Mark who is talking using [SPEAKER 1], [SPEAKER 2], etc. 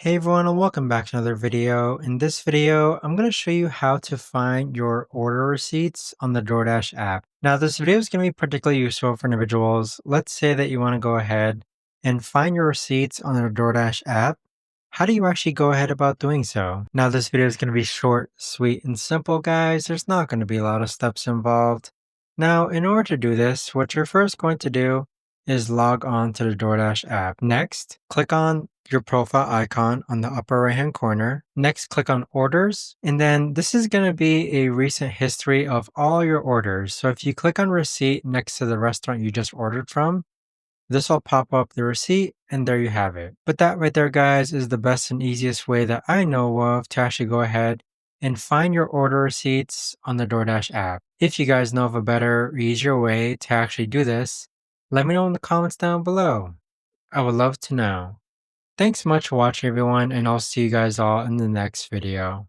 [SPEAKER 1] Hey everyone and welcome back to another video. In this video, I'm going to show you how to find your order receipts on the DoorDash app. Now this video is going to be particularly useful for individuals. Let's say that you want to go ahead and find your receipts on the DoorDash app. How do you actually go ahead about doing so? Now this video is going to be short, sweet, and simple, guys. There's not going to be a lot of steps involved. Now, in order to do this, what you're first going to do is log on to the DoorDash app. Next, click on your profile icon on the upper right hand corner. Next, click on orders. And then this is going to be a recent history of all your orders. So if you click on receipt next to the restaurant you just ordered from, this will pop up the receipt and there you have it. But that right there, guys, is the best and easiest way that I know of to actually go ahead and find your order receipts on the DoorDash app. If you guys know of a better or easier way to actually do this, let me know in the comments down below. I would love to know. Thanks so much for watching everyone, and I'll see you guys all in the next video.